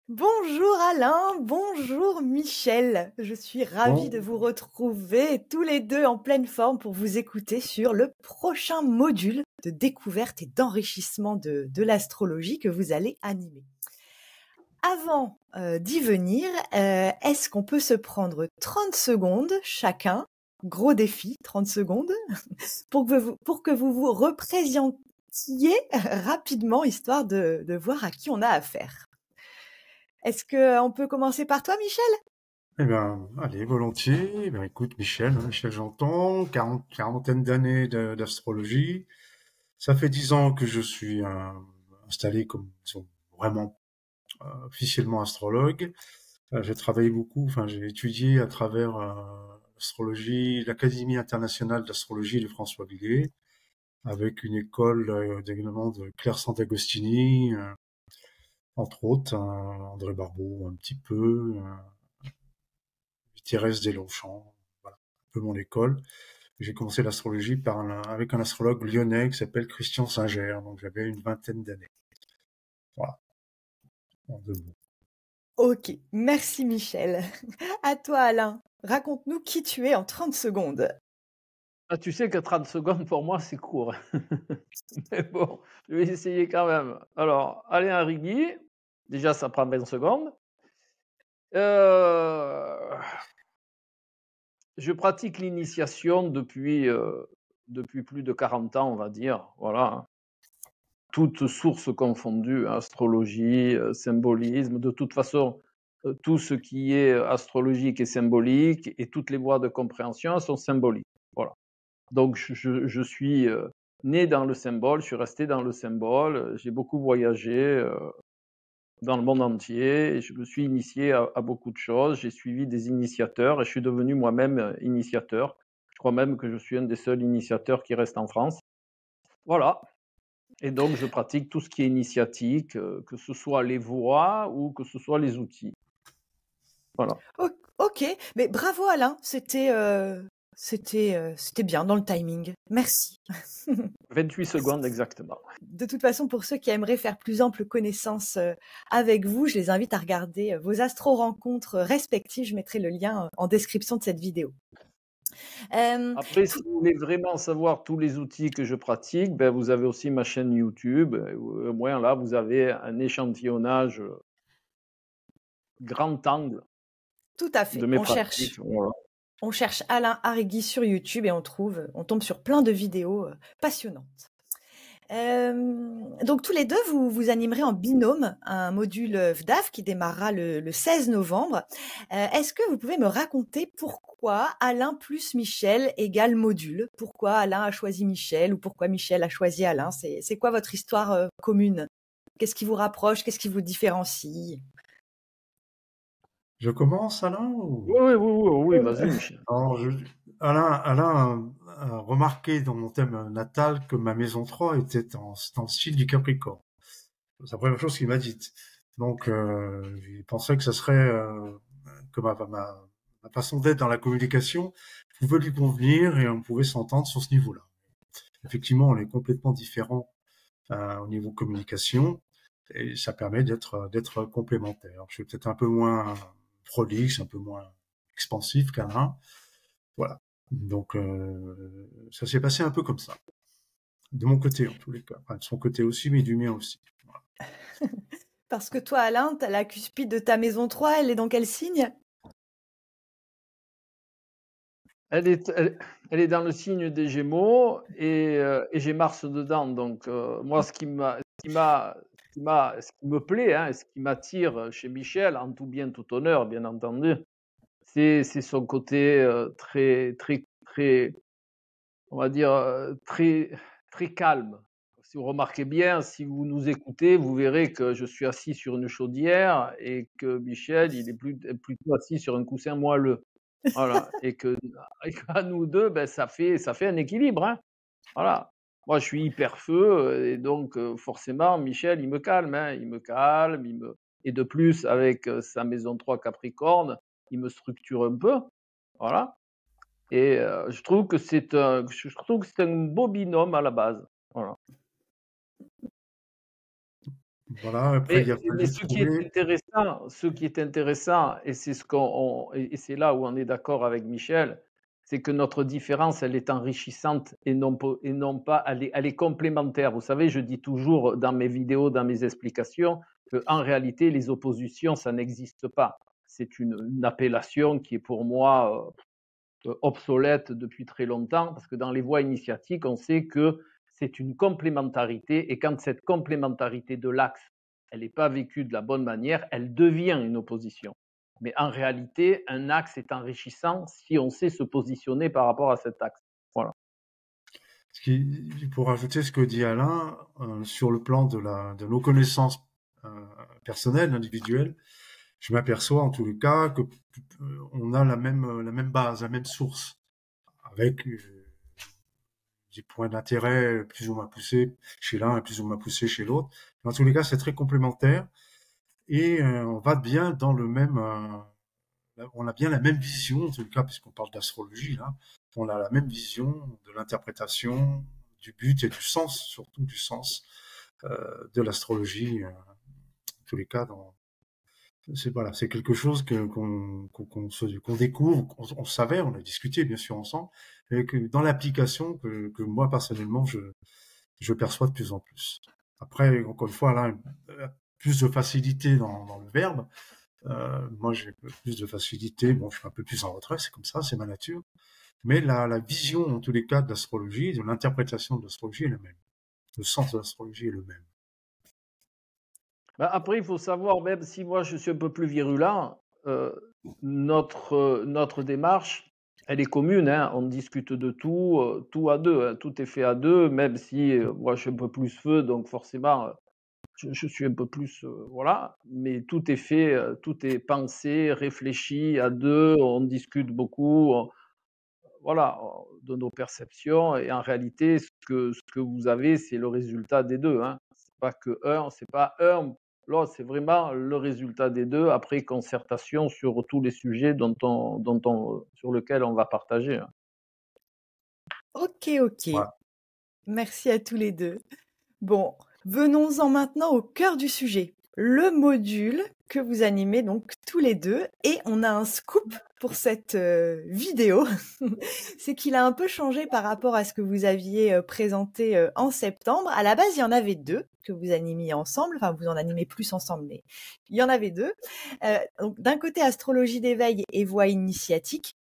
Bonjour Alain, bonjour Michel. Je suis ravie de Bon, vous retrouver tous les deux en pleine forme pour vous écouter sur le prochain module de découverte et d'enrichissement de l'astrologie que vous allez animer. Avant d'y venir, est-ce qu'on peut se prendre 30 secondes chacun, gros défi, 30 secondes, pour que vous vous représentiez rapidement, histoire de voir à qui on a affaire. Est-ce qu'on peut commencer par toi, Michel? eh ben, allez, volontiers. Eh ben, écoute, Michel, Michel Janton, quarantaine d'années d'astrologie. Ça fait 10 ans que je suis installé comme disons, vraiment officiellement astrologue. J'ai travaillé beaucoup, enfin, j'ai étudié à travers l'astrologie, l'Académie internationale d'astrologie de François Villiers, avec une école d'également de Claire Sant'Agostini, entre autres, André Barbeau un petit peu, Thérèse Deslongchamps, voilà, un peu mon école. J'ai commencé l'astrologie avec un astrologue lyonnais qui s'appelle Christian Singer, donc j'avais une vingtaine d'années. Voilà, en 2 mots. Ok, merci Michel. À toi, Alain. Raconte-nous qui tu es en 30 secondes. Ah, tu sais que 30 secondes pour moi c'est court. Mais bon, je vais essayer quand même. Alors, Alain Rigui, déjà ça prend 20 secondes. Je pratique l'initiation depuis plus de 40 ans, on va dire. Voilà. Toutes sources confondues, astrologie, symbolisme. De toute façon, tout ce qui est astrologique est symbolique et toutes les voies de compréhension sont symboliques. Voilà. Donc, je suis né dans le symbole, je suis resté dans le symbole, j'ai beaucoup voyagé dans le monde entier, et je me suis initié à beaucoup de choses, j'ai suivi des initiateurs et je suis devenu moi-même initiateur. Je crois même que je suis un des seuls initiateurs qui reste en France. Voilà. Et donc, je pratique tout ce qui est initiatique, que ce soit les voies ou que ce soit les outils. Voilà. Ok, mais bravo Alain, c'était bien dans le timing. Merci. 28 secondes exactement. De toute façon, pour ceux qui aimeraient faire plus ample connaissance avec vous, je les invite à regarder vos astro-rencontres respectives. Je mettrai le lien en description de cette vidéo. Après, si vous voulez vraiment savoir tous les outils que je pratique, ben, vous avez aussi ma chaîne YouTube. Où, au moins, là, vous avez un échantillonnage grand angle Tout à de fait. mes pratiques. Voilà. On cherche Alain Arrigui sur YouTube et on tombe sur plein de vidéos passionnantes. Donc tous les deux, vous animerez en binôme un module VDAF qui démarrera le 16 novembre. Est-ce que vous pouvez me raconter pourquoi Alain plus Michel égale module? Pourquoi Alain a choisi Michel ou pourquoi Michel a choisi Alain? C'est quoi votre histoire commune? Qu'est-ce qui vous rapproche? Qu'est-ce qui vous différencie? Je commence, Alain Oui, oui, oui, oui, oui, vas-y, Michel. Alors, Alain a remarqué dans mon thème natal que ma maison 3 était dans le style du Capricorne. C'est la première chose qu'il m'a dite. Donc, il pensait que ce serait que ma façon d'être dans la communication pouvait lui convenir et on pouvait s'entendre sur ce niveau-là. Effectivement, on est complètement différents au niveau communication et ça permet d'être complémentaires. Je suis peut-être un peu moins prolixe, un peu moins expansif qu'Alain. Voilà. Donc, ça s'est passé un peu comme ça. De mon côté, en tous les cas. Enfin, de son côté aussi, mais du mien aussi. Voilà. Parce que toi, Alain, t'as la cuspide de ta maison 3, elle est dans quel signe? Elle est dans le signe des Gémeaux et j'ai Mars dedans. Donc, moi, ce qui me plaît, hein, ce qui m'attire chez Michel, en tout bien, tout honneur, bien entendu, c'est son côté très, très, très, on va dire, très, très calme. Si vous remarquez bien, si vous nous écoutez, vous verrez que je suis assis sur une chaudière et que Michel, il est plutôt assis sur un coussin moelleux. Voilà. Et qu'à nous deux, ben, ça fait un équilibre. Hein. Voilà. Moi, je suis hyper feu et donc forcément, Michel, il me calme. Hein. Il me calme. Et de plus, avec sa maison 3 Capricorne, il me structure un peu. Voilà. Et je trouve que c'est un beau binôme à la base. Voilà. Voilà, après, il a Mais fallu trouver. ce qui est intéressant, et c'est et c'est là où on est d'accord avec Michel, c'est que notre différence, elle est enrichissante et non pas, elle est complémentaire. Vous savez, je dis toujours dans mes vidéos, dans mes explications, qu'en réalité, les oppositions, ça n'existe pas. C'est une appellation qui est pour moi obsolète depuis très longtemps, parce que dans les voies initiatiques, on sait que c'est une complémentarité, et quand cette complémentarité de l'axe, elle n'est pas vécue de la bonne manière, elle devient une opposition. Mais en réalité, un axe est enrichissant si on sait se positionner par rapport à cet axe. Voilà. Pour ajouter ce que dit Alain, sur le plan de nos connaissances personnelles, individuelles, je m'aperçois en tous les cas que on a la même base, la même source, avec des points d'intérêt plus ou moins poussés chez l'un et plus ou moins poussés chez l'autre. En tous les cas, c'est très complémentaire et on va bien dans le même. On a bien la même vision, en tout cas, puisqu'on parle d'astrologie, là. On a la même vision de l'interprétation, du but et du sens, surtout du sens de l'astrologie. En tous les cas, voilà, c'est quelque chose qu'on découvre, on savait, on a discuté bien sûr ensemble, et que dans l'application que moi personnellement je perçois de plus en plus. Après, encore une fois, là, plus de facilité dans le verbe. Moi, j'ai plus de facilité. Bon, je suis un peu plus en retrait, c'est comme ça, c'est ma nature. Mais la vision, en tous les cas, de l'astrologie, de l'interprétation de l'astrologie est la même. Le sens de l'astrologie est le même. Après, il faut savoir, même si moi je suis un peu plus virulent, notre démarche, elle est commune, hein. On discute de tout, tout à deux, hein. Tout est fait à deux, même si moi je suis un peu plus feu, donc forcément je suis un peu plus, voilà, mais tout est fait, tout est pensé, réfléchi à deux, on discute beaucoup, voilà, de nos perceptions, et en réalité, ce que vous avez, c'est le résultat des deux, hein. C'est pas un, l'autre, c'est vraiment le résultat des deux, après concertation sur tous les sujets sur lesquels on va partager, hein. Ok, ok. Voilà. Merci à tous les deux. Bon, venons-en maintenant au cœur du sujet, le module que vous animez donc tous les deux. Et on a un scoop pour cette vidéo, c'est qu'il a un peu changé par rapport à ce que vous aviez présenté en septembre. À la base, il y en avait deux que vous animiez ensemble, enfin vous en animez plus ensemble, mais il y en avait deux. Donc d'un côté, astrologie d'éveil et voie initiatique,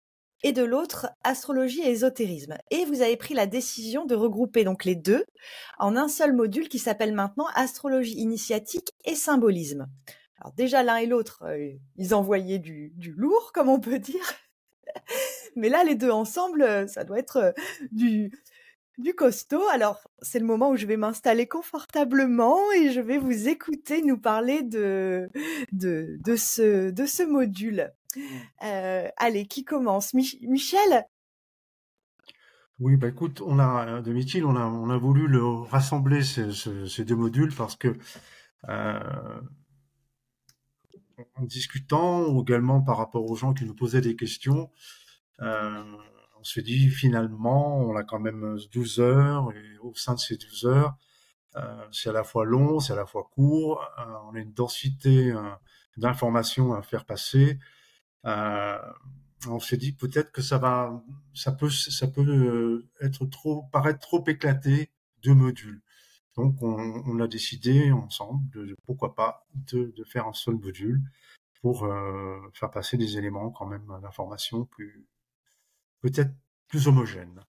et de l'autre, astrologie et ésotérisme. Et vous avez pris la décision de regrouper donc les deux en un seul module qui s'appelle maintenant astrologie initiatique et symbolisme. Alors déjà, l'un et l'autre, ils envoyaient du lourd, comme on peut dire. Mais là, les deux ensemble, ça doit être du costaud. Alors, c'est le moment où je vais m'installer confortablement et je vais vous écouter nous parler de ce module. Allez, qui commence? Michel? Oui, bah écoute, de Mithil, on a voulu rassembler ces deux modules parce que en discutant, ou également par rapport aux gens qui nous posaient des questions, on se dit finalement, on a quand même 12 heures, et au sein de ces 12 heures, c'est à la fois long, c'est à la fois court, on a une densité d'informations à faire passer. On s'est dit peut-être que ça peut paraître trop éclaté, deux modules. Donc on a décidé ensemble pourquoi pas de faire un seul module pour faire passer des éléments quand même d'information peut-être plus homogènes.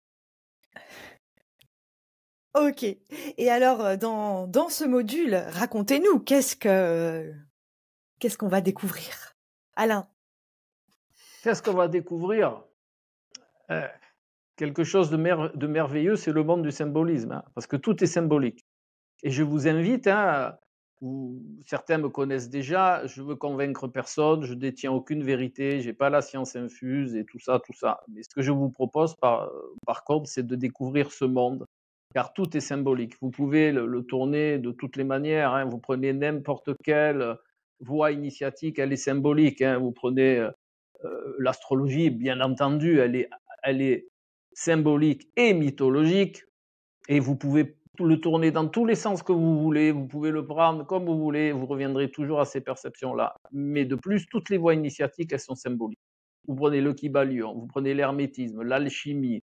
Ok. Et alors, dans ce module, racontez-nous, qu'est-ce qu'on va découvrir? Alain? Qu'est-ce qu'on va découvrir? Quelque chose de merveilleux, c'est le monde du symbolisme, hein, parce que tout est symbolique. Et je vous invite, hein, certains me connaissent déjà, je veux convaincre personne, je détiens aucune vérité, j'ai pas la science infuse et tout ça, tout ça. Mais ce que je vous propose par contre, c'est de découvrir ce monde, car tout est symbolique. Vous pouvez le tourner de toutes les manières, hein. Vous prenez n'importe quelle voie initiatique, elle est symbolique, hein. Vous prenez l'astrologie, bien entendu, elle est symbolique et mythologique. Et vous pouvez le tourner dans tous les sens que vous voulez, vous pouvez le prendre comme vous voulez, vous reviendrez toujours à ces perceptions-là. Mais de plus, toutes les voies initiatiques, elles sont symboliques. Vous prenez le Kybalion, vous prenez l'hermétisme, l'alchimie,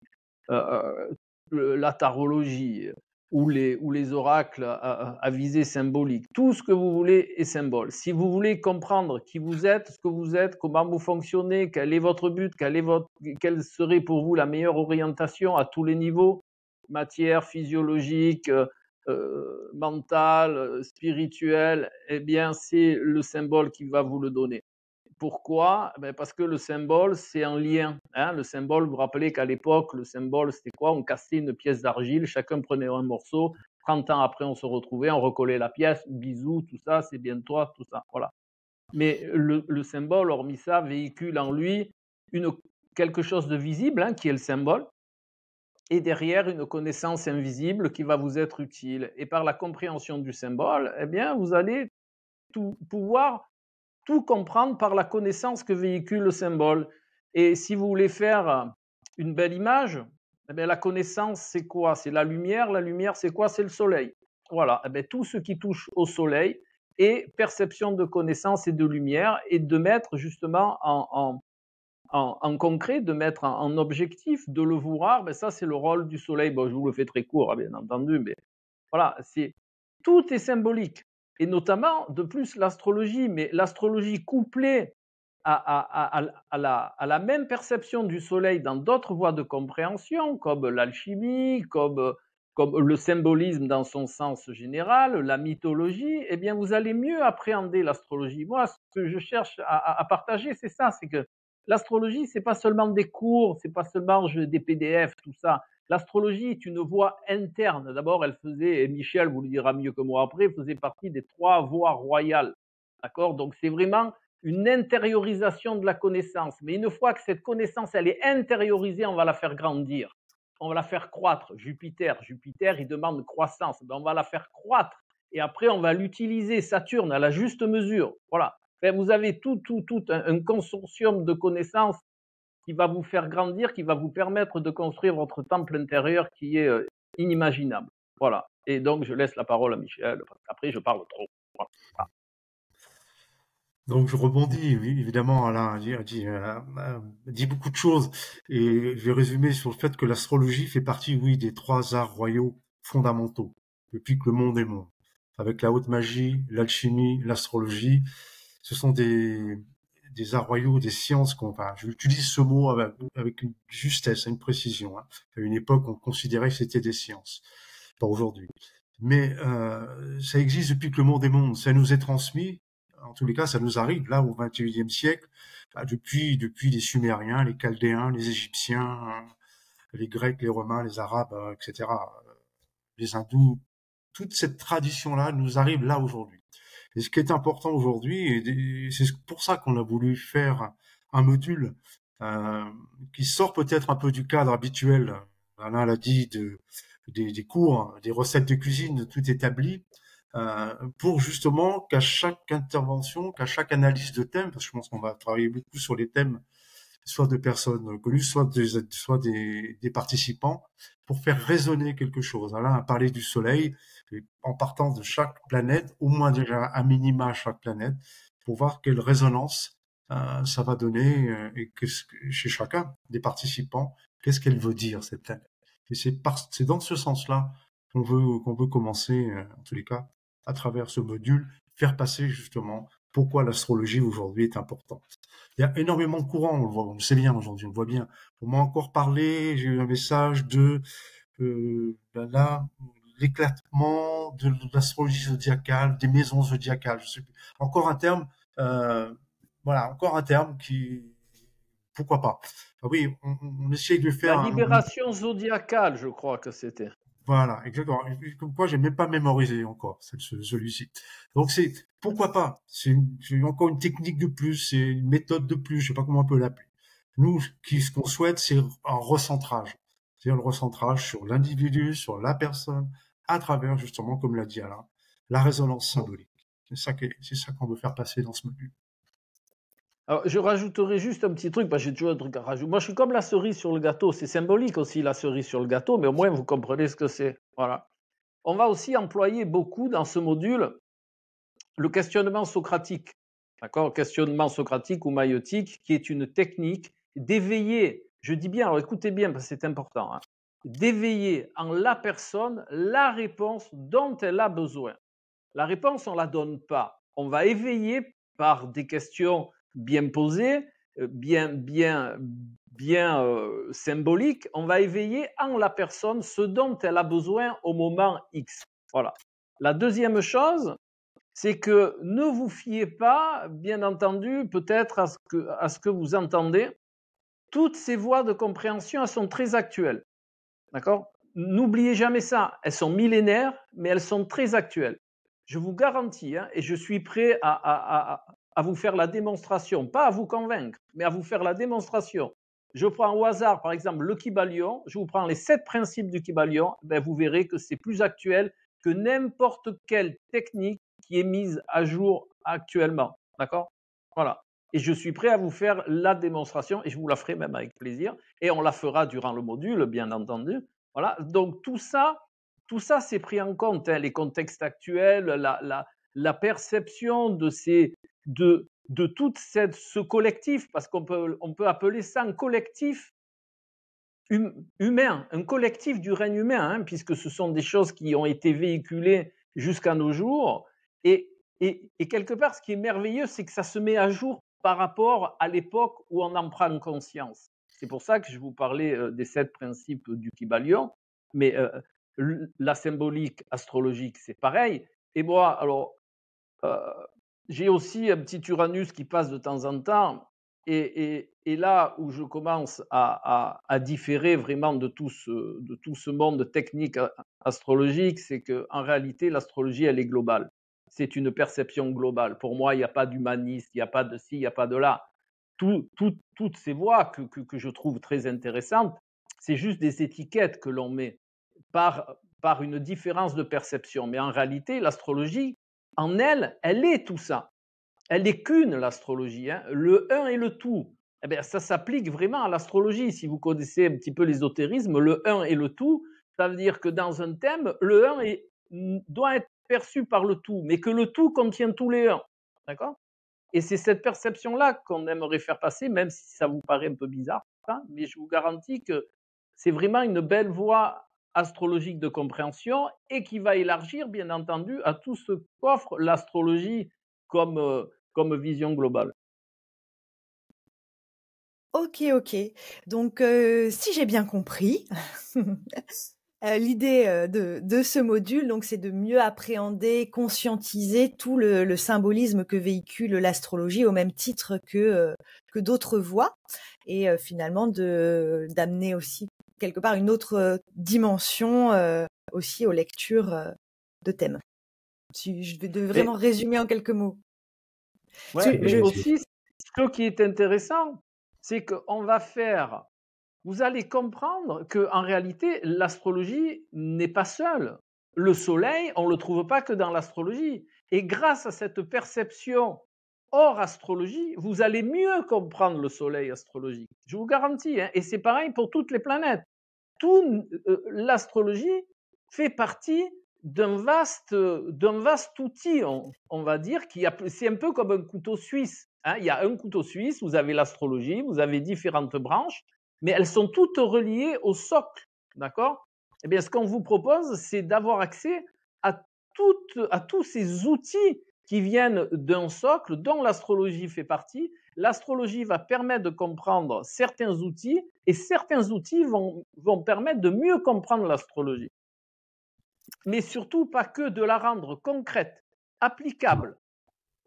la tarologie ou les oracles à visée symbolique. Tout ce que vous voulez est symbole. Si vous voulez comprendre qui vous êtes, ce que vous êtes, comment vous fonctionnez, quel est votre but, quelle serait pour vous la meilleure orientation à tous les niveaux, matière, physiologique, mentale, spirituelle, eh bien c'est le symbole qui va vous le donner. Pourquoi? Parce que le symbole, c'est un lien. Hein. Le symbole, vous vous rappelez qu'à l'époque, le symbole, c'était quoi? On cassait une pièce d'argile, chacun prenait un morceau. 30 ans après, on se retrouvait, on recollait la pièce, bisous, tout ça, c'est bien toi, tout ça. Voilà. Mais le symbole, hormis ça, véhicule en lui quelque chose de visible, hein, qui est le symbole, et derrière une connaissance invisible qui va vous être utile. Et par la compréhension du symbole, eh bien, vous allez pouvoir tout comprendre par la connaissance que véhicule le symbole. Et si vous voulez faire une belle image, eh bien, la connaissance, c'est quoi? C'est la lumière. La lumière, c'est quoi? C'est le soleil. Voilà. Eh bien, tout ce qui touche au soleil est perception de connaissance et de lumière, et de mettre justement en concret, de mettre en objectif, de le voir, ben ça, c'est le rôle du soleil. Bon, je vous le fais très court, bien entendu, mais voilà, tout est symbolique. Et notamment, de plus, l'astrologie, mais l'astrologie couplée à la même perception du soleil dans d'autres voies de compréhension, comme l'alchimie, comme le symbolisme dans son sens général, la mythologie, eh bien, vous allez mieux appréhender l'astrologie. Moi, ce que je cherche à partager, c'est ça, c'est que l'astrologie, c'est pas seulement des cours, c'est pas seulement des PDF, tout ça. L'astrologie est une voie interne. D'abord, elle faisait, et Michel vous le dira mieux que moi après, faisait partie des 3 voies royales. D'accord? Donc, c'est vraiment une intériorisation de la connaissance. Mais une fois que cette connaissance, elle est intériorisée, on va la faire grandir. On va la faire croître. Jupiter, il demande croissance. Ben, on va la faire croître. Et après, on va l'utiliser, Saturne, à la juste mesure. Voilà. Ben, vous avez tout un consortium de connaissances qui va vous faire grandir, qui va vous permettre de construire votre temple intérieur qui est inimaginable. Voilà. Et donc, je laisse la parole à Michel, parce qu'après, je parle trop. Voilà. Donc je rebondis, évidemment, Alain dit beaucoup de choses, et je vais résumer sur le fait que l'astrologie fait partie, oui, des 3 arts royaux fondamentaux, depuis que le monde est monde. Avec la haute magie, l'alchimie, l'astrologie, ce sont des arts royaux, des sciences j'utilise ce mot avec une justesse, une précision. Hein. À une époque, on considérait que c'était des sciences, pas aujourd'hui. Mais ça existe depuis que le monde est monde, ça nous est transmis. En tous les cas, ça nous arrive là au XXIe siècle, depuis les Sumériens, les Chaldéens, les Égyptiens, les Grecs, les Romains, les Arabes, etc., les Hindous. Toute cette tradition-là nous arrive là aujourd'hui. Et ce qui est important aujourd'hui, et c'est pour ça qu'on a voulu faire un module qui sort peut-être un peu du cadre habituel, Alain l'a dit, des cours, des recettes de cuisine, tout établi, pour justement qu'à chaque intervention, qu'à chaque analyse de thème, parce que je pense qu'on va travailler beaucoup sur les thèmes, soit de personnes connues, soit des participants, pour faire résonner quelque chose. Alain a parlé du Soleil, en partant de chaque planète, au moins déjà à minima chaque planète, pour voir quelle résonance ça va donner et chez chacun des participants, qu'est-ce qu'elle veut dire cette planète. Et c'est dans ce sens-là qu'on veut commencer, en tous les cas, à travers ce module, faire passer justement pourquoi l'astrologie aujourd'hui est importante. Il y a énormément de courants, on le sait bien aujourd'hui, on le voit bien. On m'a encore parlé, j'ai eu un message de l'éclatement de l'astrologie zodiacale, des maisons zodiacales, je sais plus. Encore un terme, encore un terme qui, pourquoi pas. Ah oui, on essaye de faire la libération zodiacale, je crois que c'était. Voilà, exactement. Comme quoi, j'ai même pas mémorisé encore celui-ci. Donc c'est pourquoi pas. C'est encore une technique de plus, c'est une méthode de plus. Je sais pas comment on peut l'appeler. Nous, ce qu'on souhaite, c'est un recentrage. C'est-à-dire le recentrage sur l'individu, sur la personne, à travers justement, comme l'a dit Alain, la résonance symbolique. C'est ça qu'on veut faire passer dans ce module. Alors, je rajouterai juste un petit truc, parce que j'ai toujours un truc à rajouter. Moi, je suis comme la cerise sur le gâteau. C'est symbolique aussi, la cerise sur le gâteau, mais au moins, vous comprenez ce que c'est. Voilà. on va aussi employer beaucoup dans ce module le questionnement socratique. D'accord? Questionnement socratique ou maïotique, qui est une technique d'éveiller, je dis bien, alors écoutez bien parce que c'est important, hein, d'éveiller en la personne la réponse dont elle a besoin. La réponse, on ne la donne pas. On va éveiller par des questions bien posées, bien symboliques. On va éveiller en la personne ce dont elle a besoin au moment X. Voilà. La deuxième chose, c'est que ne vous fiez pas, bien entendu, peut-être à ce que vous entendez. Toutes ces voies de compréhension, elles sont très actuelles. D'accord? N'oubliez jamais ça. Elles sont millénaires, mais elles sont très actuelles. Je vous garantis, hein, et je suis prêt à vous faire la démonstration, pas à vous convaincre, mais à vous faire la démonstration. Je prends au hasard, par exemple, le Kybalion, je vous prends les 7 principes du Kybalion, ben vous verrez que c'est plus actuel que n'importe quelle technique qui est mise à jour actuellement. D'accord? Voilà. Et je suis prêt à vous faire la démonstration, et je vous la ferai même avec plaisir, et on la fera durant le module, bien entendu. Voilà. Donc tout ça c'est pris en compte, hein, les contextes actuels, la perception de tout ce collectif, parce qu'on peut appeler ça un collectif humain, un collectif du règne humain, hein, puisque ce sont des choses qui ont été véhiculées jusqu'à nos jours. Et quelque part, ce qui est merveilleux, c'est que ça se met à jour par rapport à l'époque où on en prend conscience. C'est pour ça que je vous parlais des 7 principes du Kybalion, mais la symbolique astrologique, c'est pareil. Et moi, alors, j'ai aussi un petit Uranus qui passe de temps en temps. Et là où je commence à différer vraiment de tout ce monde technique astrologique, c'est qu'en réalité, l'astrologie, elle est globale. C'est une perception globale. Pour moi, il n'y a pas d'humanisme, il n'y a pas de ci, il n'y a pas de là. Toutes ces voies que je trouve très intéressantes, c'est juste des étiquettes que l'on met par une différence de perception. Mais en réalité, l'astrologie, en elle, elle est tout ça. Elle n'est qu'une, l'astrologie. Hein. Le un et le tout, eh bien, ça s'applique vraiment à l'astrologie. Si vous connaissez un petit peu l'ésotérisme, le un et le tout, ça veut dire que dans un thème, le un doit être perçu par le tout, mais que le tout contient tous les uns. D'accord? Et c'est cette perception-là qu'on aimerait faire passer, même si ça vous paraît un peu bizarre, hein, mais je vous garantis que c'est vraiment une belle voie astrologique de compréhension et qui va élargir, bien entendu, à tout ce qu'offre l'astrologie comme vision globale. Ok. Donc, si j'ai bien compris, l'idée de ce module, donc, c'est de mieux appréhender, conscientiser tout le symbolisme que véhicule l'astrologie au même titre que d'autres voies, et finalement d'amener aussi quelque part une autre dimension aussi aux lectures de thèmes. Si je vais vraiment résumer en quelques mots. Ouais, mais aussi, ce qui est intéressant, c'est qu'on va faire, vous allez comprendre qu'en réalité, l'astrologie n'est pas seule. Le soleil, on ne le trouve pas que dans l'astrologie. Et grâce à cette perception hors astrologie, vous allez mieux comprendre le soleil astrologique. Je vous garantis, hein, et c'est pareil pour toutes les planètes. L'astrologie fait partie d'un vaste outil, on va dire, c'est un peu comme un couteau suisse. Hein. Il y a un couteau suisse, vous avez l'astrologie, vous avez différentes branches, mais elles sont toutes reliées au socle. D'accord? Eh bien, ce qu'on vous propose, c'est d'avoir accès à tous ces outils qui viennent d'un socle dont l'astrologie fait partie. L'astrologie va permettre de comprendre certains outils et certains outils vont permettre de mieux comprendre l'astrologie. Mais surtout, pas que de la rendre concrète, applicable,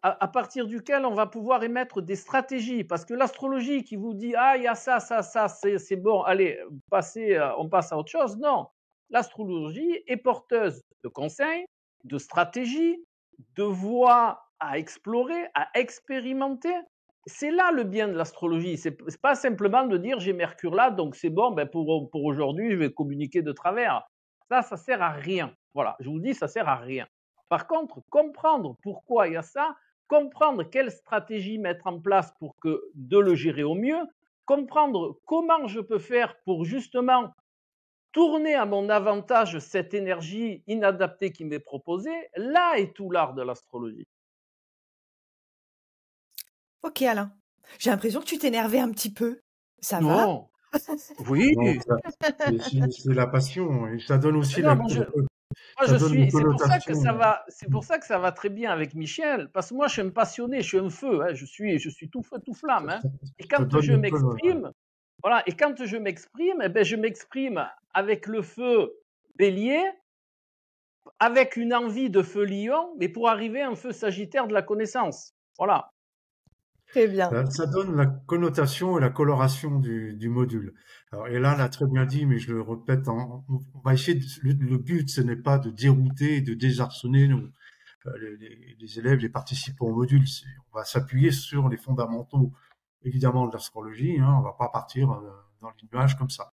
à partir duquel on va pouvoir émettre des stratégies. Parce que l'astrologie qui vous dit « Ah, il y a ça, c'est bon, allez, on passe à autre chose », non. L'astrologie est porteuse de conseils, de stratégies, de voies à explorer, à expérimenter. C'est là le bien de l'astrologie. C'est pas simplement de dire « J'ai Mercure là, donc c'est bon, ben pour aujourd'hui, je vais communiquer de travers ». Ça sert à rien. Voilà, je vous dis, ça sert à rien. Par contre, comprendre pourquoi il y a ça, comprendre quelle stratégie mettre en place pour de le gérer au mieux, comprendre comment je peux faire pour justement tourner à mon avantage cette énergie inadaptée qui m'est proposée, là est tout l'art de l'astrologie. Ok, Alain. J'ai l'impression que tu t'énervais un petit peu. Ça va? Non, oui. Donc, c'est la passion et ça donne aussi Non, moi, ça donne une c'est pour ça que ça connotation. va, c'est pour ça que ça va très bien avec Michel, parce que moi, je suis un passionné, je suis un feu, hein, je suis tout feu, tout flamme, hein. Et Ça quand donne je une conno- m'exprime, voilà, et quand je m'exprime, eh ben, je m'exprime avec le feu bélier, avec une envie de feu lion, mais pour arriver à un feu sagittaire de la connaissance. Voilà. Très bien. Ça donne la connotation et la coloration du module. Alors, et là, l'a très bien dit, mais je le répète, on va essayer le but, ce n'est pas de dérouter et de désarçonner les élèves, les participants au module. On va s'appuyer sur les fondamentaux, évidemment, de l'astrologie. Hein, on va pas partir dans les nuages comme ça.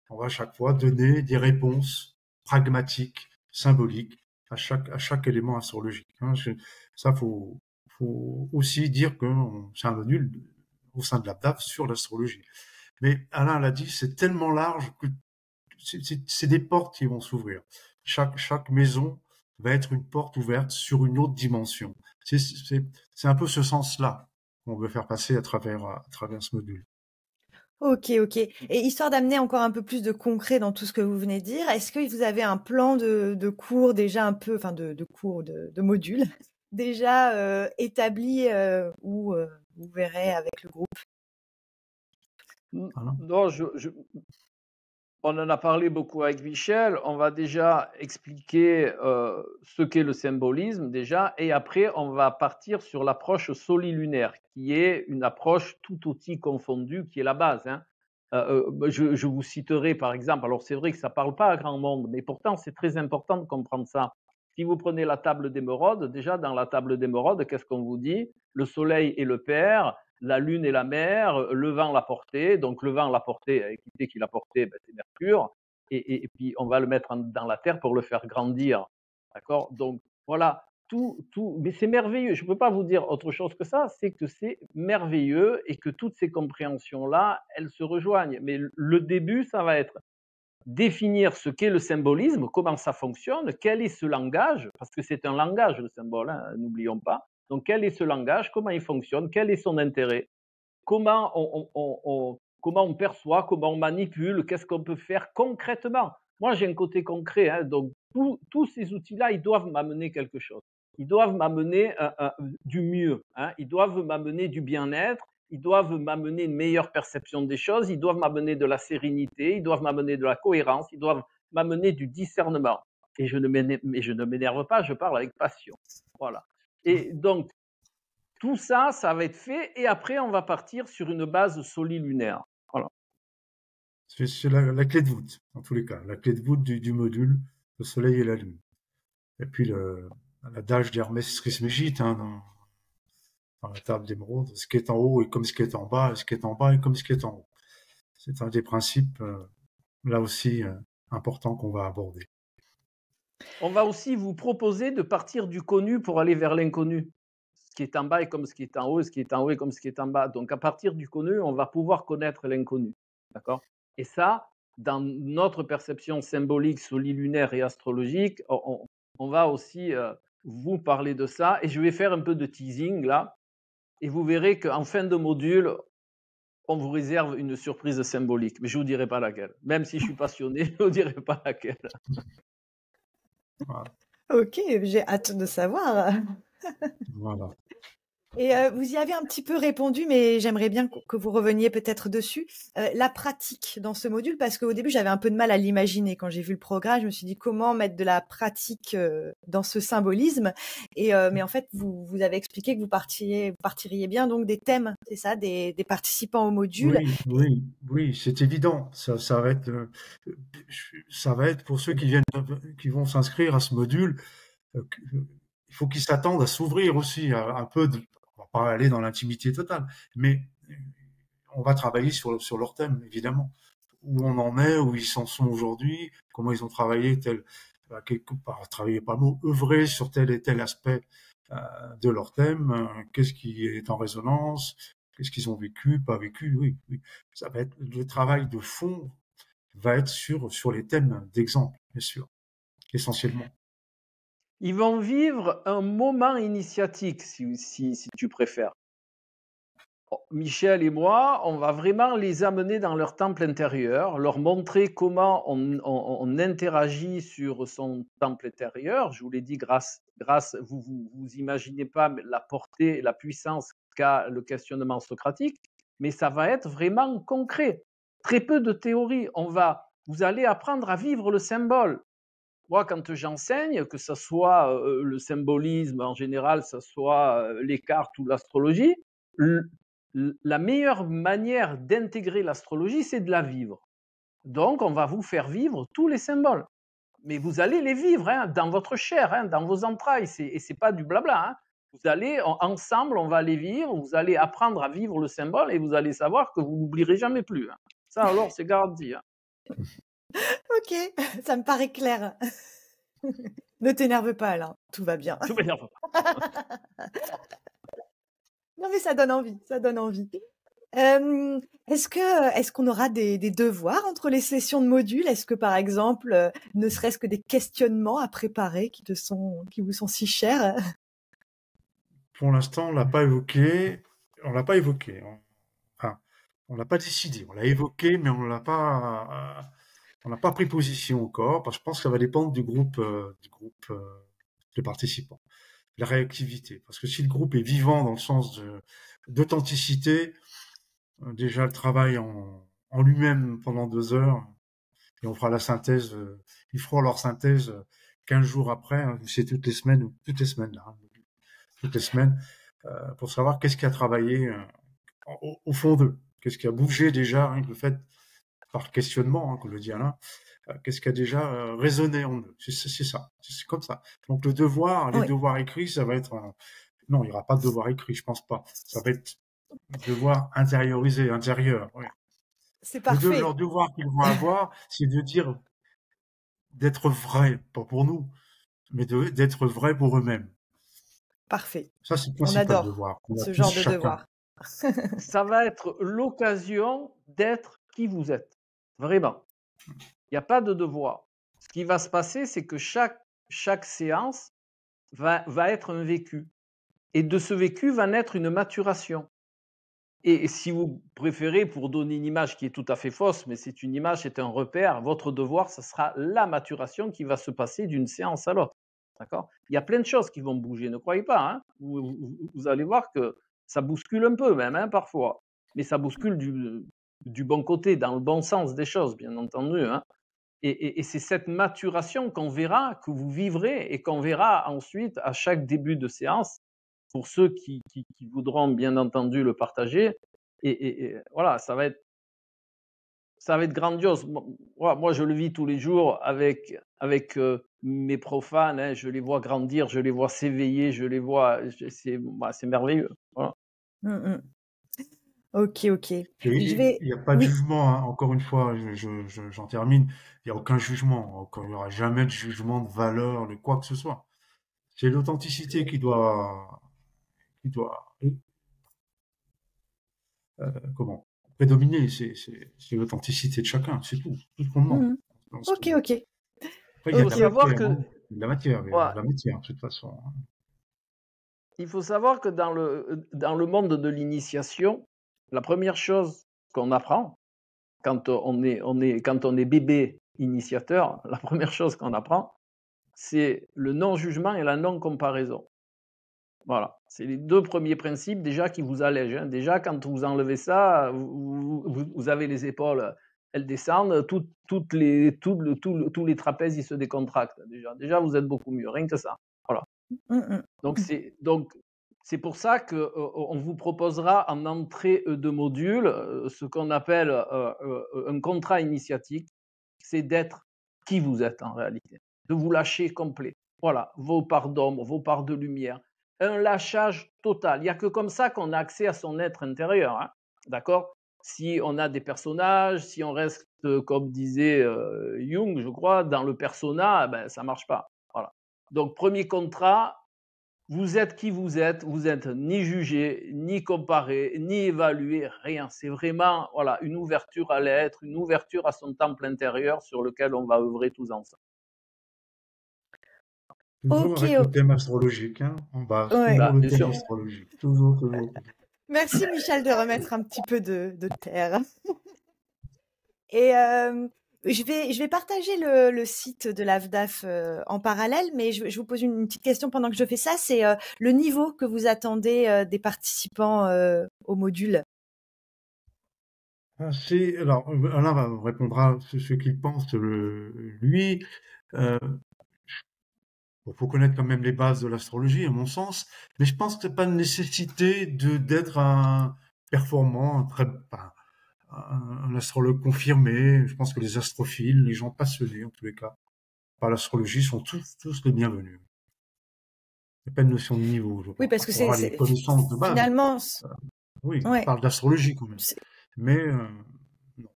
On va à chaque fois donner des réponses pragmatiques, symboliques à chaque élément astrologique. Hein. Ça, faut aussi dire que c'est un module au sein de l'ABDAF sur l'astrologie. Mais Alain l'a dit, c'est tellement large que c'est des portes qui vont s'ouvrir. Chaque maison va être une porte ouverte sur une autre dimension. C'est un peu ce sens-là qu'on veut faire passer à travers ce module. Ok, ok. Et histoire d'amener encore un peu plus de concret dans tout ce que vous venez de dire, est-ce que vous avez un plan de cours déjà un peu, enfin de cours, de modules déjà établi où vous verrez avec le groupe? Voilà. Non, on en a parlé beaucoup avec Michel. On va déjà expliquer ce qu'est le symbolisme déjà, et après on va partir sur l'approche solilunaire, qui est une approche tout outil confondu, qui est la base. Hein. Je vous citerai par exemple. Alors c'est vrai que ça parle pas à grand monde, mais pourtant c'est très important de comprendre ça. Si vous prenez la table d'émeraude, déjà dans la table d'émeraude, qu'est-ce qu'on vous dit? Le soleil est le père, la lune et la mer, le vent l'a porté. Donc le vent l'a porté, qui c'est qui l'a porté? Ben, c'est Mercure. Et puis on va le mettre dans la terre pour le faire grandir. D'accord? Donc voilà, mais c'est merveilleux. Je ne peux pas vous dire autre chose que ça, c'est que c'est merveilleux et que toutes ces compréhensions-là, elles se rejoignent. Mais le début, ça va être définir ce qu'est le symbolisme, comment ça fonctionne, quel est ce langage, parce que c'est un langage le symbole, hein, n'oublions pas. Donc quel est ce langage, comment il fonctionne, quel est son intérêt, comment on perçoit, comment on manipule, qu'est-ce qu'on peut faire concrètement. Moi j'ai un côté concret, hein, donc tous ces outils-là, ils doivent m'amener quelque chose. Ils doivent m'amener du mieux, hein, ils doivent m'amener du bien-être, ils doivent m'amener une meilleure perception des choses, ils doivent m'amener de la sérénité, ils doivent m'amener de la cohérence, ils doivent m'amener du discernement. Et je ne m'énerve pas, je parle avec passion. Voilà. Et donc, tout ça, ça va être fait, et après, on va partir sur une base solilunaire. Voilà. C'est la clé de voûte, en tous les cas. La clé de voûte du module, le soleil et la lune. Et puis l'adage d'Hermès Trismégiste, hein, dans la table d'émeraude, ce qui est en haut est comme ce qui est en bas, et ce qui est en bas est comme ce qui est en haut. C'est un des principes, là aussi, importants qu'on va aborder. On va aussi vous proposer de partir du connu pour aller vers l'inconnu. Ce qui est en bas est comme ce qui est en haut, et ce qui est en haut est comme ce qui est en bas. Donc à partir du connu, on va pouvoir connaître l'inconnu. D'accord? Et ça, dans notre perception symbolique, solilunaire et astrologique, on va aussi vous parler de ça. Et je vais faire un peu de teasing là. Et vous verrez qu'en fin de module, on vous réserve une surprise symbolique. Mais je ne vous dirai pas laquelle. Même si je suis passionné, je ne vous dirai pas laquelle. Voilà. Ok, j'ai hâte de savoir. Voilà. Et vous y avez un petit peu répondu, mais j'aimerais bien que vous reveniez peut-être dessus. La pratique dans ce module, parce qu'au début, j'avais un peu de mal à l'imaginer. Quand j'ai vu le programme, je me suis dit comment mettre de la pratique dans ce symbolisme. Mais en fait, vous avez expliqué que vous partiriez bien donc des thèmes, c'est ça, des participants au module. Oui, c'est évident. Ça va être pour ceux qui vont s'inscrire à ce module. Il faut qu'ils s'attendent à s'ouvrir aussi un peu. On va pas aller dans l'intimité totale, mais on va travailler sur leur thème, évidemment. Où on en est, où ils en sont aujourd'hui, comment ils ont travaillé quelque part, travailler pas le mot, œuvrer sur tel et tel aspect de leur thème, qu'est-ce qui est en résonance, qu'est-ce qu'ils ont vécu, pas vécu, oui. Ça va être le travail de fond va être sur les thèmes d'exemple, bien sûr, essentiellement. Ils vont vivre un moment initiatique, si tu préfères. Michel et moi, on va vraiment les amener dans leur temple intérieur, leur montrer comment on interagit sur son temple intérieur. Je vous l'ai dit, vous imaginez pas la portée, la puissance qu'a le questionnement socratique, mais ça va être vraiment concret. Très peu de théorie. Vous allez apprendre à vivre le symbole. Moi, quand j'enseigne, que ce soit le symbolisme en général, que ce soit les cartes ou l'astrologie, la meilleure manière d'intégrer l'astrologie, c'est de la vivre. Donc, on va vous faire vivre tous les symboles. Mais vous allez les vivre dans votre chair, dans vos entrailles. Et ce n'est pas du blabla. Vous allez, ensemble, on va les vivre. Vous allez apprendre à vivre le symbole et vous allez savoir que vous n'oublierez jamais plus. Ça, alors, c'est garanti. Ok, ça me paraît clair. Ne t'énerve pas, Alain. Tout va bien. Tout m'énerve pas. Non, mais ça donne envie. Ça donne envie. Est-ce qu'on aura des devoirs entre les sessions de modules? Est-ce que, par exemple, ne serait-ce que des questionnements à préparer qui vous sont si chers? Pour l'instant, on l'a pas évoqué. On l'a pas évoqué. Enfin, on l'a pas décidé. On l'a évoqué, mais on n'a pas pris position encore, parce que je pense que ça va dépendre du groupe de participants. La réactivité. Parce que si le groupe est vivant dans le sens d'authenticité, déjà le travail en lui-même pendant 2 heures, et on fera la synthèse, ils feront leur synthèse 15 jours après, c'est toutes les semaines là, toutes les semaines, pour savoir qu'est-ce qui a travaillé au fond d'eux, qu'est-ce qui a bougé déjà, le fait par questionnement, comme le dit Alain, qu'est-ce qui a déjà résonné en eux. C'est ça, c'est comme ça. Donc les devoirs écrits, ça va être... non, il n'y aura pas de devoir écrit, je pense pas. Ça va être devoir intériorisé, intérieur. Oui. C'est parfait. Leur devoir qu'ils vont avoir, c'est de dire, d'être vrai, pas pour nous, mais d'être vrai pour eux-mêmes. Parfait. Ça, c'est le On principal adore devoir. ce genre de devoir. Ça va être l'occasion d'être qui vous êtes. Vraiment. Il n'y a pas de devoir. Ce qui va se passer, c'est que chaque séance va être un vécu. Et de ce vécu va naître une maturation. Et si vous préférez, pour donner une image qui est tout à fait fausse, mais c'est une image, c'est un repère, votre devoir, ce sera la maturation qui va se passer d'une séance à l'autre. D'accord ? Il y a plein de choses qui vont bouger, ne croyez pas. Vous allez voir que ça bouscule un peu même, parfois. Mais ça bouscule du bon côté, dans le bon sens des choses, bien entendu. Et c'est cette maturation qu'on verra, que vous vivrez et qu'on verra ensuite à chaque début de séance, pour ceux qui voudront bien entendu le partager. Et voilà, ça va être grandiose. Moi, je le vis tous les jours avec mes profanes. Je les vois grandir, je les vois s'éveiller, c'est merveilleux. Voilà. Ok. Il n'y a pas de jugement, encore une fois, j'en termine. Il n'y a aucun jugement. Il n'y aura jamais de jugement de valeur, de quoi que ce soit. C'est l'authenticité qui doit prédominer. C'est l'authenticité de chacun, c'est tout. Tout ce qu'on demande. Ok. Après, il faut savoir que la matière, de toute façon. Il faut savoir que dans le monde de l'initiation, la première chose qu'on apprend quand on est bébé initiateur, la première chose qu'on apprend, c'est le non-jugement et la non-comparaison. Voilà, c'est les 2 premiers principes déjà qui vous allègent. Déjà, quand vous enlevez ça, vous avez les épaules, elles descendent, tous les trapèzes ils se décontractent. Déjà, vous êtes beaucoup mieux, rien que ça. Voilà. Donc c'est pour ça qu'on vous proposera en entrée de module ce qu'on appelle un contrat initiatique, c'est d'être qui vous êtes en réalité, de vous lâcher complet. Voilà, vos parts d'ombre, vos parts de lumière, un lâchage total. Il n'y a que comme ça qu'on a accès à son être intérieur, d'accord ? Si on a des personnages, si on reste, comme disait Jung, je crois, dans le persona, ça ne marche pas. Voilà. Donc, premier contrat, vous êtes qui vous êtes ni jugé, ni comparé, ni évalué, rien. C'est vraiment voilà, une ouverture à l'être, une ouverture à son temple intérieur sur lequel on va œuvrer tous ensemble. Toujours Ok, avec le thème astrologique, hein, en base. ouais. Toujours le Bien thème sûr. astrologique. Toujours, toujours. Merci Michel de remettre un petit peu de terre. Et je vais partager le site de l'AFDAF en parallèle, mais je vous pose une petite question pendant que je fais ça. C'est le niveau que vous attendez des participants au module. Alors, Alain va répondra ce qu'il pense, lui. Il faut connaître quand même les bases de l'astrologie, à mon sens, mais je pense que c'est pas une nécessité d'être un performant, un astrologue confirmé. Je pense que les astrophiles, les gens passionnés, en tous les cas, par l'astrologie, sont tous les bienvenus. Il n'y a pas de notion de niveau, je Oui, pense. parce que Il faut avoir les connaissances de base. finalement, Oui, on ouais, parle d'astrologie quand même. Mais non,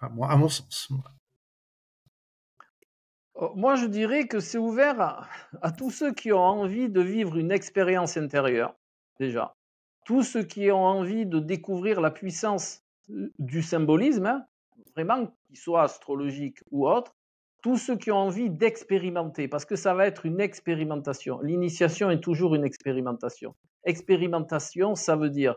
à mon sens. Moi, je dirais que c'est ouvert à tous ceux qui ont envie de vivre une expérience intérieure, déjà. Tous ceux qui ont envie de découvrir la puissance du symbolisme, hein, vraiment, qu'il soit astrologique ou autre. Tous ceux qui ont envie d'expérimenter, parce que ça va être une expérimentation. L'initiation est toujours une expérimentation. Expérimentation, ça veut dire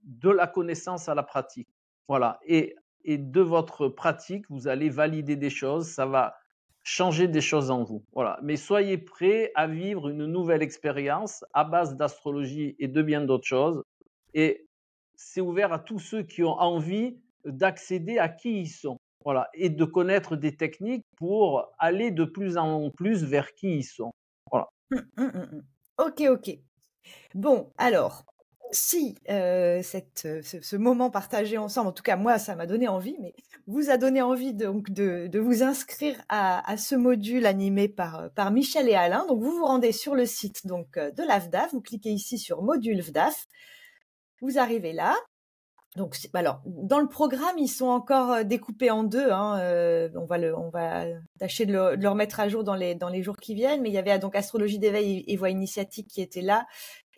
de la connaissance à la pratique. Voilà. Et de votre pratique, vous allez valider des choses, ça va changer des choses en vous. Voilà. Mais soyez prêts à vivre une nouvelle expérience à base d'astrologie et de bien d'autres choses. Et c'est ouvert à tous ceux qui ont envie d'accéder à qui ils sont. Voilà. Et de connaître des techniques pour aller de plus en plus vers qui ils sont. Voilà. Ok, ok. Bon, alors, si ce moment partagé ensemble, en tout cas moi, ça m'a donné envie, mais vous a donné envie donc de vous inscrire à ce module animé par Michel et Alain. Donc vous vous rendez sur le site donc de l'AFDAF, vous cliquez ici sur module VDAF, vous arrivez là. Donc alors dans le programme ils sont encore découpés en deux. Hein, on va tâcher de le remettre à jour dans les jours qui viennent. Mais il y avait donc astrologie d'éveil et voie initiatique qui était là,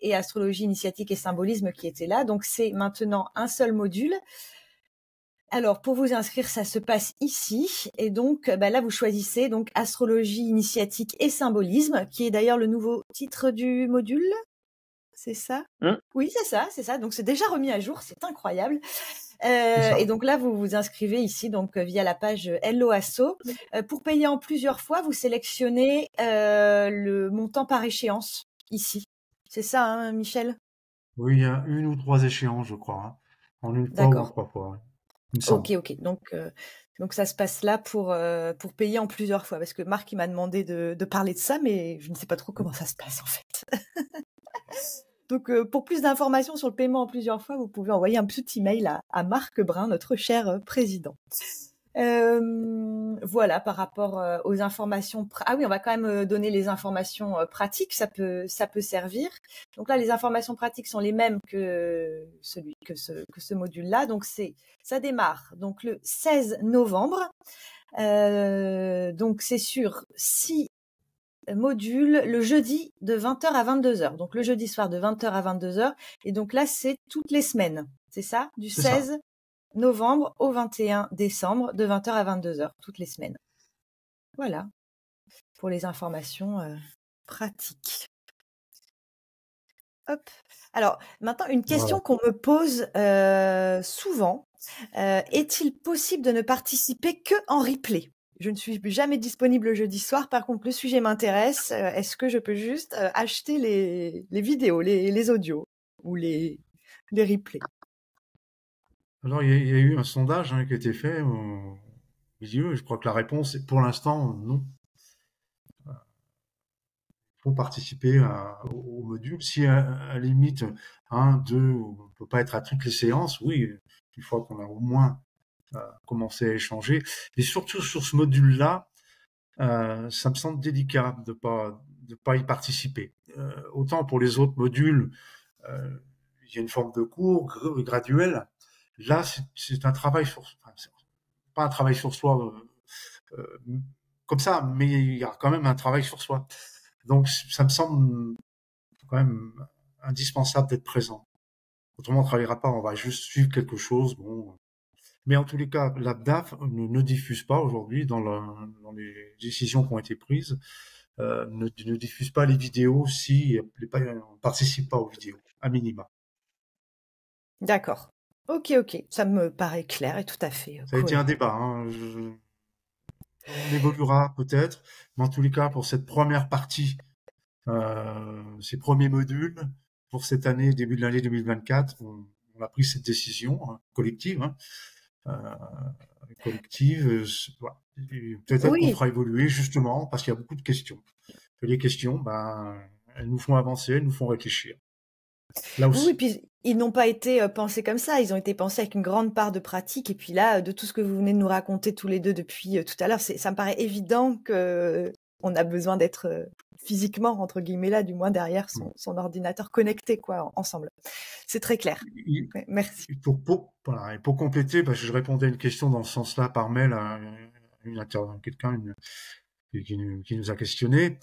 et astrologie initiatique et symbolisme qui était là. Donc c'est maintenant un seul module. Alors pour vous inscrire, ça se passe ici, et donc là vous choisissez donc astrologie initiatique et symbolisme, qui est d'ailleurs le nouveau titre du module. C'est ça? Oui, c'est ça. Donc c'est déjà remis à jour, c'est incroyable. Et donc là, vous vous inscrivez ici donc via la page Hello Asso. Pour payer en plusieurs fois, vous sélectionnez le montant par échéance ici. C'est ça, hein, Michel? Oui, il y a 1 ou 3 échéances, je crois, hein. En 1 fois ou en D'accord. 3 fois, ouais. Il me semble. Ok. Donc ça se passe là pour payer en plusieurs fois, parce que Marc il m'a demandé de parler de ça, mais je ne sais pas trop comment ça se passe en fait. Donc, pour plus d'informations sur le paiement en plusieurs fois, vous pouvez envoyer un petit email à Marc Brun, notre cher président. Voilà, par rapport aux informations. Ah oui, on va quand même donner les informations pratiques. Ça peut servir. Donc là, les informations pratiques sont les mêmes que ce module-là. Donc ça démarre donc le 16 novembre. Donc c'est sur 6 module le jeudi de 20h à 22h. Donc le jeudi soir de 20h à 22h. Et donc là, c'est toutes les semaines. C'est ça? Du 16 novembre au 21 décembre de 20h à 22h, toutes les semaines. Voilà, pour les informations pratiques. Hop. Alors, maintenant, une question qu'on me pose souvent. Est-il possible de ne participer que en replay? Je ne suis jamais disponible le jeudi soir. Par contre, le sujet m'intéresse. Est-ce que je peux juste acheter les vidéos, les audios ou les replays? Alors, il y a eu un sondage qui a été fait au milieu. Je crois que la réponse est pour l'instant non. Il faut participer au module. Si à la limite, 1, 2, on ne peut pas être à toutes les séances, oui, une fois qu'on a au moins commencé à échanger. Et surtout sur ce module-là, ça me semble délicat de pas y participer. Autant pour les autres modules, il y a une forme de cours graduel. Là, c'est un travail pas un travail sur soi comme ça, mais il y a quand même un travail sur soi. Donc, ça me semble quand même indispensable d'être présent. Autrement, on ne travaillera pas, on va juste suivre quelque chose. Bon. Mais en tous les cas, l'ABDAF ne diffuse pas aujourd'hui dans les décisions qui ont été prises, ne diffuse pas les vidéos si on ne participe pas aux vidéos, à minima. D'accord. Ok, ça me paraît clair et tout à fait Ça a été cohérent. un débat. Hein. On évoluera peut-être, mais en tous les cas, pour cette première partie, ces premiers modules, pour cette année, début de l'année 2024, on a pris cette décision collective. Voilà. Peut-être qu'on Oui, fera évoluer justement parce qu'il y a beaucoup de questions. Et les questions, elles nous font avancer, elles nous font réfléchir. Là oui, aussi. puis ils n'ont pas été pensés comme ça, ils ont été pensés avec une grande part de pratique. Et puis là, de tout ce que vous venez de nous raconter tous les deux depuis tout à l'heure, ça me paraît évident que on a besoin d'être physiquement, entre guillemets là, du moins derrière son ordinateur connecté, quoi, ensemble. C'est très clair. Ouais, merci. Voilà, et pour compléter, parce que je répondais à une question dans ce sens-là par mail à quelqu'un qui nous a questionné.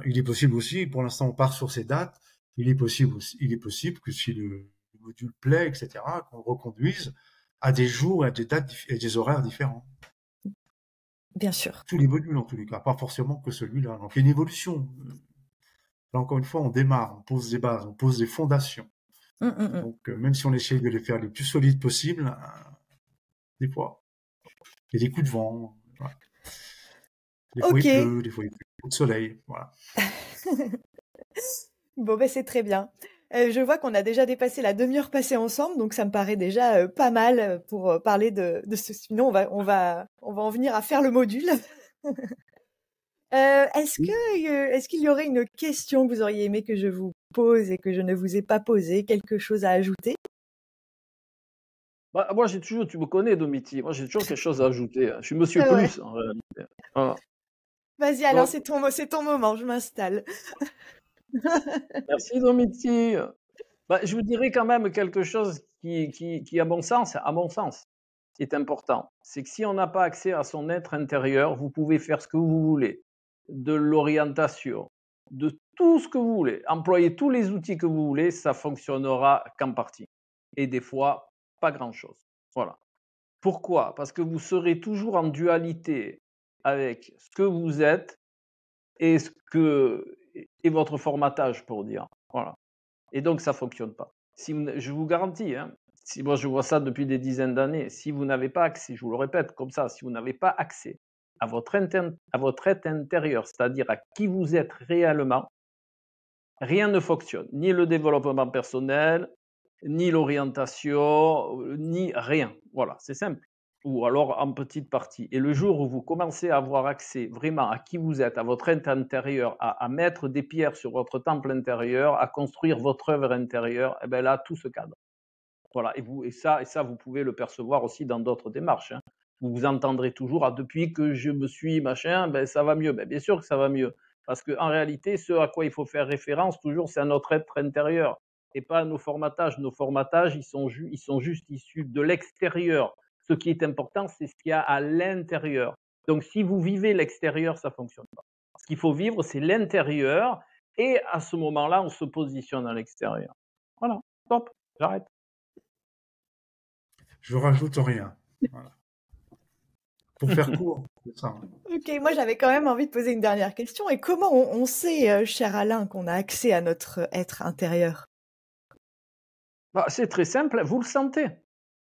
Il est possible aussi, pour l'instant on part sur ces dates, il est possible que si le module plaît, etc., qu'on reconduise à des jours et à des dates et des horaires différents. Bien sûr. Tous les modules en tous les cas, pas forcément que celui-là. Donc il y a une évolution. Là encore une fois, on démarre, on pose des bases, on pose des fondations. Donc même si on essaye de les faire les plus solides possibles, des fois, il y a des coups de vent. Voilà. Des fois Ok. il pleut, des fois il pleut de soleil. Voilà. Bon, ben c'est très bien. Je vois qu'on a déjà dépassé la demi-heure passée ensemble, donc ça me paraît déjà pas mal pour parler de ce. Sinon, on va en venir à faire le module. Est-ce qu'il y aurait une question que vous auriez aimé que je vous pose et que je ne vous ai pas posée, quelque chose à ajouter? Moi, tu me connais, Domiti, moi j'ai toujours quelque chose à ajouter. Je suis Monsieur Ah ouais. Plus, en réalité. Voilà. Vas-y, alors Donc, c'est ton moment, je m'installe. merci, Domiti. Je vous dirais quand même quelque chose qui, à mon sens, est important. C'est que si on n'a pas accès à son être intérieur, vous pouvez faire ce que vous voulez, de l'orientation, de tout ce que vous voulez, employer tous les outils que vous voulez, ça fonctionnera qu'en partie. Et des fois, pas grand-chose. Voilà. Pourquoi? Parce que vous serez toujours en dualité avec ce que vous êtes et et votre formatage, pour dire. Voilà. Et donc, ça ne fonctionne pas. Je vous garantis, hein, si moi je vois ça depuis des dizaines d'années, si vous n'avez pas accès, je vous le répète comme ça, si vous n'avez pas accès à votre être intérieur, c'est-à-dire à qui vous êtes réellement, rien ne fonctionne. Ni le développement personnel, ni l'orientation, ni rien. Voilà, c'est simple. Ou alors en petite partie. Et le jour où vous commencez à avoir accès vraiment à qui vous êtes, à votre être intérieur, à mettre des pierres sur votre temple intérieur, à construire votre œuvre intérieure, et bien là, tout se cadre. Voilà. Et ça, vous pouvez le percevoir aussi dans d'autres démarches. Hein. Vous vous entendrez toujours, ah, depuis que je me suis machin, ben, ça va mieux. Ben, bien sûr que ça va mieux. Parce qu'en réalité, ce à quoi il faut faire référence toujours, c'est à notre être intérieur et pas à nos formatages. Nos formatages, ils sont juste issus de l'extérieur. Ce qui est important, c'est ce qu'il y a à l'intérieur. Donc, si vous vivez l'extérieur, ça ne fonctionne pas. Ce qu'il faut vivre, c'est l'intérieur. Et à ce moment-là, on se positionne à l'extérieur. Voilà, stop, j'arrête. Je rajoute rien. Voilà. Pour faire court, c'est ça. Ok, moi j'avais quand même envie de poser une dernière question. Et comment on sait, cher Alain, qu'on a accès à notre être intérieur? C'est très simple, vous le sentez.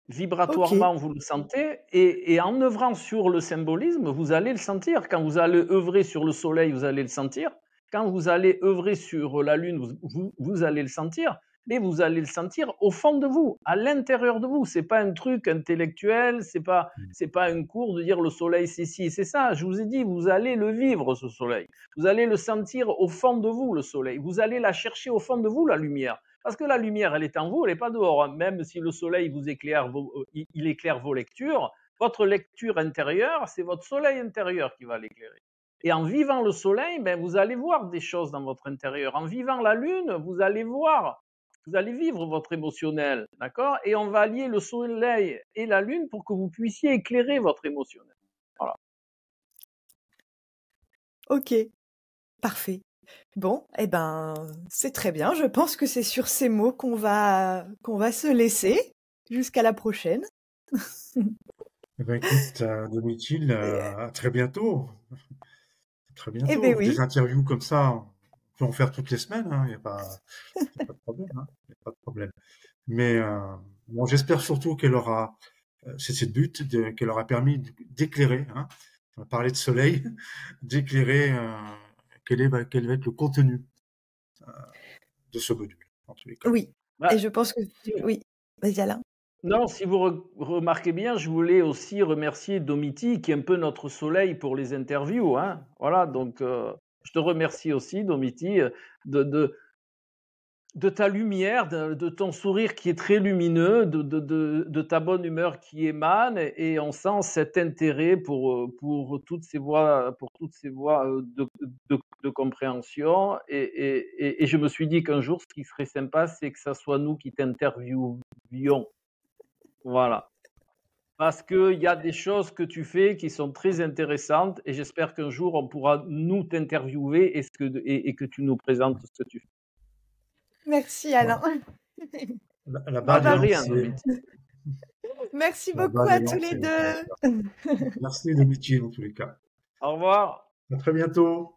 Ok, Vibratoirement, vous le sentez. Et en œuvrant sur le symbolisme, vous allez le sentir. Quand vous allez œuvrer sur le soleil, vous allez le sentir. Quand vous allez œuvrer sur la lune, vous allez le sentir. Mais vous allez le sentir au fond de vous, à l'intérieur de vous. C'est pas un truc intellectuel, c'est pas un cours de dire le soleil c'est ci, c'est ça. Je vous ai dit, vous allez le vivre ce soleil. Vous allez le sentir au fond de vous le soleil. Vous allez la chercher au fond de vous la lumière. Parce que la lumière, elle est en vous, elle n'est pas dehors. Hein. Même si le soleil vous éclaire, il éclaire vos lectures, votre lecture intérieure, c'est votre soleil intérieur qui va l'éclairer. Et en vivant le soleil, ben, vous allez voir des choses dans votre intérieur. En vivant la lune, vous allez vivre votre émotionnel, d'accord? Et on va allier le soleil et la lune pour que vous puissiez éclairer votre émotionnel. Voilà. ok, parfait. Bon, eh ben, c'est très bien. Je pense que c'est sur ces mots qu'on va se laisser. Jusqu'à la prochaine. Eh ben, écoute, Domitil, à très bientôt. Très Eh bien bientôt. Des oui, interviews comme ça, on peut en faire toutes les semaines, hein, y a pas de problème, hein, y a pas de problème. Mais bon, j'espère surtout qu'elle aura, c'est le but, qu'elle aura permis d'éclairer, hein, on va parler de soleil, d'éclairer quel va être le contenu de ce module, en tous les cas. oui. Et Bah, je pense que oui. Vas-y Alain. non, si vous remarquez bien, je voulais aussi remercier Domiti, qui est un peu notre soleil pour les interviews. Hein. Voilà, donc je te remercie aussi, Domiti, de, de, de ta lumière, de ton sourire qui est très lumineux, de ta bonne humeur qui émane, et on sent cet intérêt pour toutes ces voies, de compréhension. Et je me suis dit qu'un jour, ce qui serait sympa, c'est que ça soit nous qui t'interviewions. Voilà. Parce qu'il y a des choses que tu fais qui sont très intéressantes, et j'espère qu'un jour, on pourra nous t'interviewer et que tu nous présentes ce que tu fais. Merci Alain. Voilà. La Ah balle est ben rien, lancée. Domiti. Merci La beaucoup balle à est tous les lancée, en tous les cas. deux. Merci, Domitil, en tous les cas. Au revoir. À très bientôt.